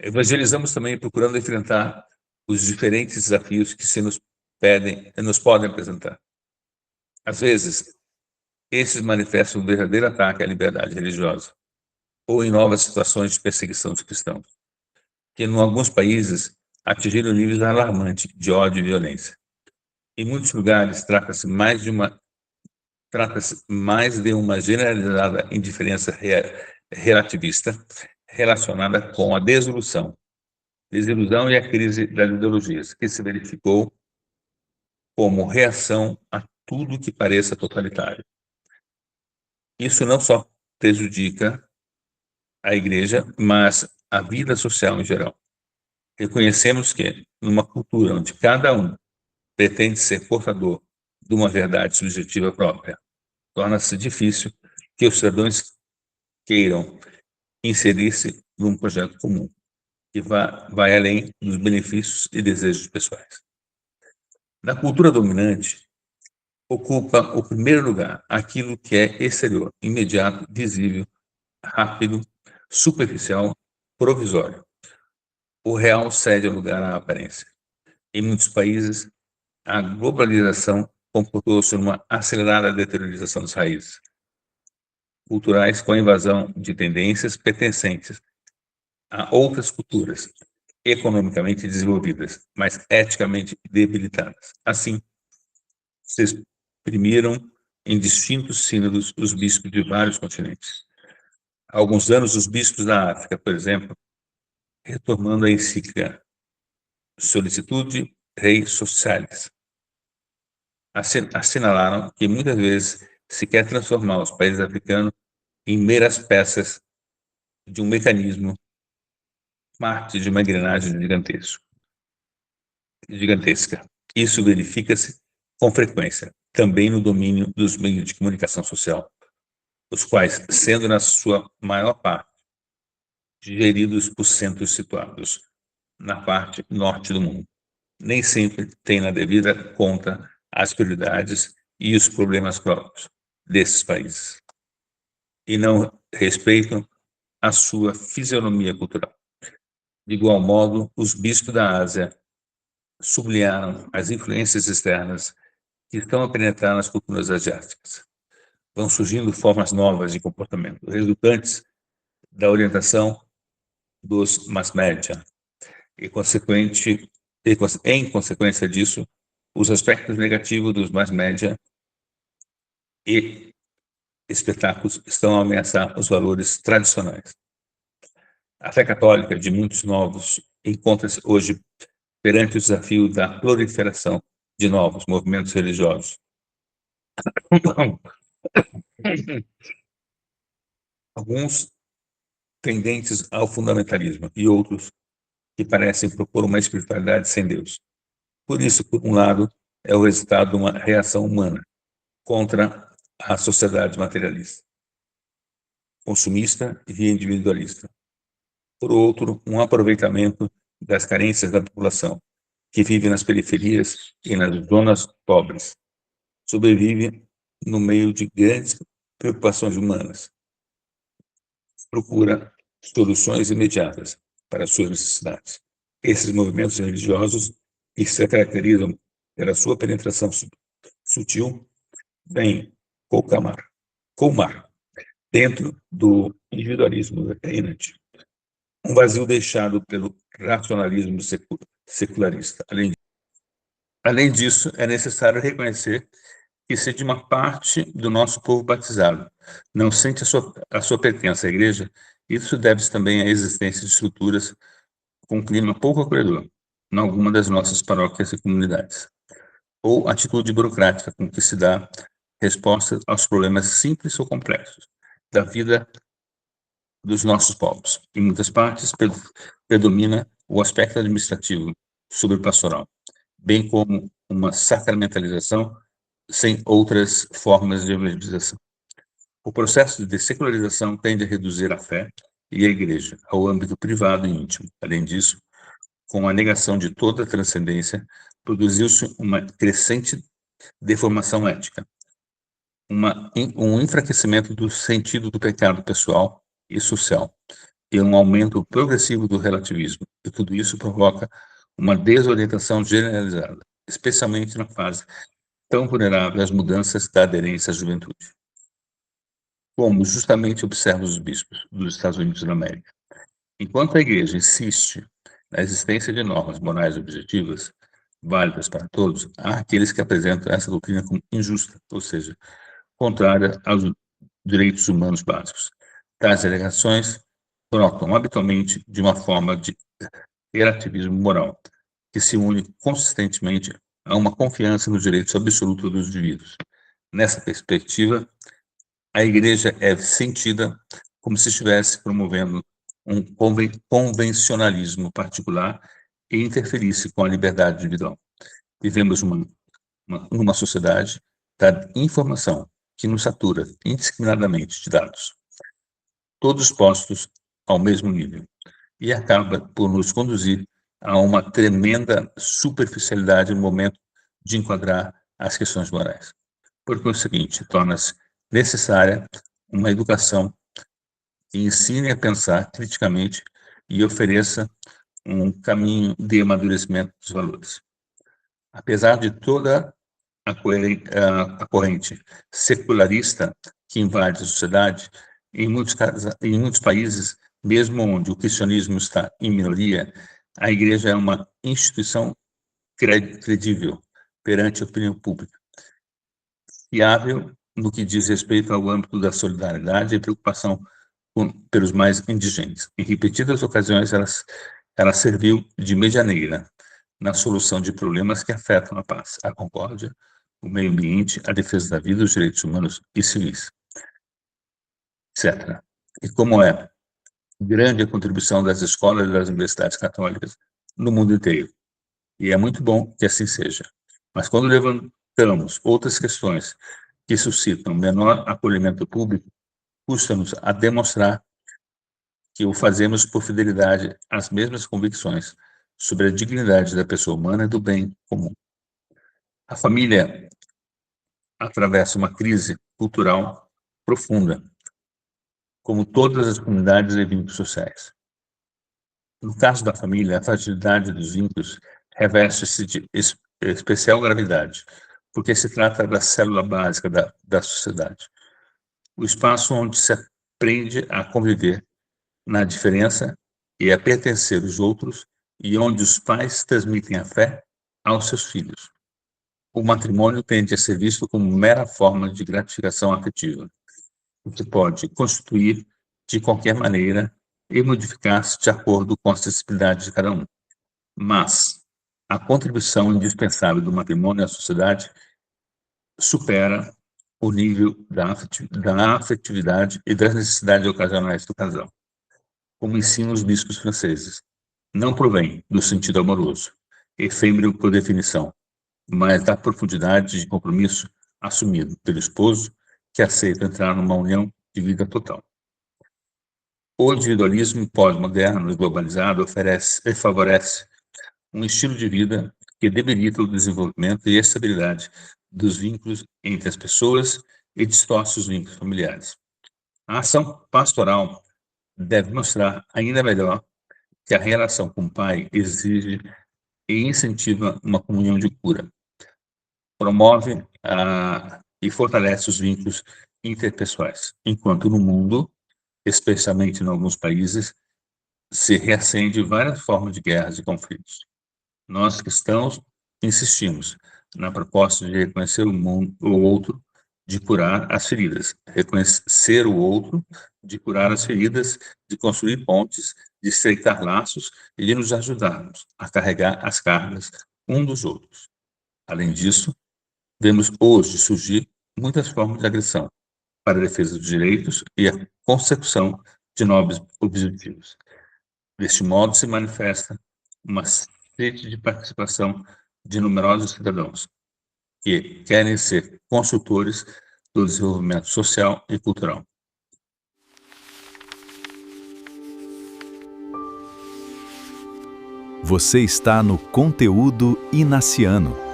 Evangelizamos também procurando enfrentar os diferentes desafios que nos podem apresentar. Às vezes, esses manifestam um verdadeiro ataque à liberdade religiosa, ou em novas situações de perseguição dos cristãos, que em alguns países atingiram níveis alarmantes de ódio e violência. Em muitos lugares, trata-se mais de uma generalizada indiferença relativista relacionada com a desilusão e a crise das ideologias, que se verificou como reação a tudo que pareça totalitário. Isso não só prejudica a igreja, mas a vida social em geral. Reconhecemos que, numa cultura onde cada um pretende ser portador de uma verdade subjetiva própria, torna-se difícil que os cidadãos queiram inserir-se num projeto comum, que vai além dos benefícios e desejos pessoais. Na cultura dominante, ocupa o primeiro lugar aquilo que é exterior, imediato, visível, rápido, superficial, provisório. O real cede lugar à aparência. Em muitos países, a globalização comportou-se numa acelerada deteriorização das raízes culturais, com a invasão de tendências pertencentes a outras culturas, economicamente desenvolvidas, mas eticamente debilitadas. Assim, se exprimiram em distintos sínodos os bispos de vários continentes. Há alguns anos, os bispos da África, por exemplo, retomando a encíclica Solicitude Rei Socialis, assinalaram que muitas vezes se quer transformar os países africanos em meras peças de um mecanismo, parte de uma engrenagem gigantesca. Isso verifica-se com frequência, também no domínio dos meios de comunicação social, os quais, sendo na sua maior parte geridos por centros situados na parte norte do mundo, nem sempre têm na devida conta as prioridades e os problemas próprios desses países, e não respeitam a sua fisionomia cultural. De igual modo, os bispos da Ásia sublinharam as influências externas que estão a penetrar nas culturas asiáticas. Vão surgindo formas novas de comportamento, resultantes da orientação dos mass media, em consequência disso, os aspectos negativos dos mass media e espetáculos estão a ameaçar os valores tradicionais. A fé católica de muitos novos encontra-se hoje perante o desafio da proliferação de novos movimentos religiosos. Alguns tendentes ao fundamentalismo e outros que parecem propor uma espiritualidade sem Deus. Por isso, por um lado, é o resultado de uma reação humana contra a sociedade materialista, consumista e individualista. Por outro, um aproveitamento das carências da população, que vive nas periferias e nas zonas pobres, sobrevive no meio de grandes preocupações humanas, procura soluções imediatas para suas necessidades. Esses movimentos religiosos, que se caracterizam pela sua penetração sutil, vêm colmar dentro do individualismo reinante um vazio deixado pelo racionalismo secularista. Além disso, é necessário reconhecer que se de uma parte do nosso povo batizado não sente a sua pertença à igreja, isso deve-se também à existência de estruturas com um clima pouco acolhedor em alguma das nossas paróquias e comunidades, ou atitude burocrática com que se dá resposta aos problemas simples ou complexos da vida dos nossos povos. Em muitas partes, predomina o aspecto administrativo sobre o pastoral, bem como uma sacramentalização sem outras formas de evangelização. O processo de secularização tende a reduzir a fé e a igreja ao âmbito privado e íntimo. Além disso, com a negação de toda a transcendência, produziu-se uma crescente deformação ética, um enfraquecimento do sentido do pecado pessoal e social, e um aumento progressivo do relativismo. E tudo isso provoca uma desorientação generalizada, especialmente na fase tão vulnerável às mudanças da aderência à juventude. Como justamente observam os bispos dos Estados Unidos da América. Enquanto a Igreja insiste na existência de normas morais objetivas, válidas para todos, há aqueles que apresentam essa doutrina como injusta, ou seja, contrária aos direitos humanos básicos. Tais alegações brotam habitualmente de uma forma de relativismo moral, que se une consistentemente a uma confiança nos direitos absolutos dos indivíduos. Nessa perspectiva, a Igreja é sentida como se estivesse promovendo um convencionalismo particular e interferisse com a liberdade individual. Vivemos numa sociedade da informação que nos satura indiscriminadamente de dados, todos postos ao mesmo nível, e acaba por nos conduzir a uma tremenda superficialidade no momento de enquadrar as questões morais. Por conseguinte, torna-se necessária uma educação que ensine a pensar criticamente e ofereça um caminho de amadurecimento dos valores. Apesar de toda a corrente secularista que invade a sociedade, em muitos países, mesmo onde o cristianismo está em minoria, a Igreja é uma instituição credível perante a opinião pública, fiável no que diz respeito ao âmbito da solidariedade e preocupação pelos mais indigentes. Em repetidas ocasiões, ela serviu de medianeira na solução de problemas que afetam a paz, a concórdia, o meio ambiente, a defesa da vida, os direitos humanos e civis, etc. E como é grande a contribuição das escolas e das universidades católicas no mundo inteiro. E é muito bom que assim seja. Mas quando levantamos outras questões que suscitam menor acolhimento público, custa-nos a demonstrar que o fazemos por fidelidade às mesmas convicções sobre a dignidade da pessoa humana e do bem comum. A família atravessa uma crise cultural profunda, como todas as comunidades e vínculos sociais. No caso da família, a fragilidade dos vínculos reveste-se de especial gravidade, porque se trata da célula básica da sociedade, o espaço onde se aprende a conviver na diferença e a pertencer aos outros, e onde os pais transmitem a fé aos seus filhos. O matrimônio tende a ser visto como mera forma de gratificação afetiva, o que pode constituir de qualquer maneira e modificar-se de acordo com a sensibilidade de cada um. Mas a contribuição indispensável do matrimônio à sociedade supera o nível da afetividade e das necessidades ocasionais do casal. Como ensinam os bispos franceses, não provém do sentido amoroso, efêmero por definição, mas da profundidade de compromisso assumido pelo esposo que aceita entrar numa união de vida total. O individualismo pós-moderno e globalizado oferece e favorece um estilo de vida que debilita o desenvolvimento e a estabilidade dos vínculos entre as pessoas e distorce os vínculos familiares. A ação pastoral deve mostrar ainda melhor que a relação com o pai exige e incentiva uma comunhão de cura, promove e fortalece os vínculos interpessoais, enquanto no mundo, especialmente em alguns países, se reacende várias formas de guerras e conflitos. Nós cristãos insistimos na proposta de reconhecer o outro, de curar as feridas, reconhecer o outro, de curar as feridas, de construir pontes, de estreitar laços e de nos ajudarmos a carregar as cargas um dos outros. Além disso, vemos hoje surgir muitas formas de agressão para a defesa dos direitos e a consecução de novos objetivos. Deste modo, se manifesta uma sede de participação de numerosos cidadãos que querem ser consultores do desenvolvimento social e cultural. Você está no Conteúdo Inaciano.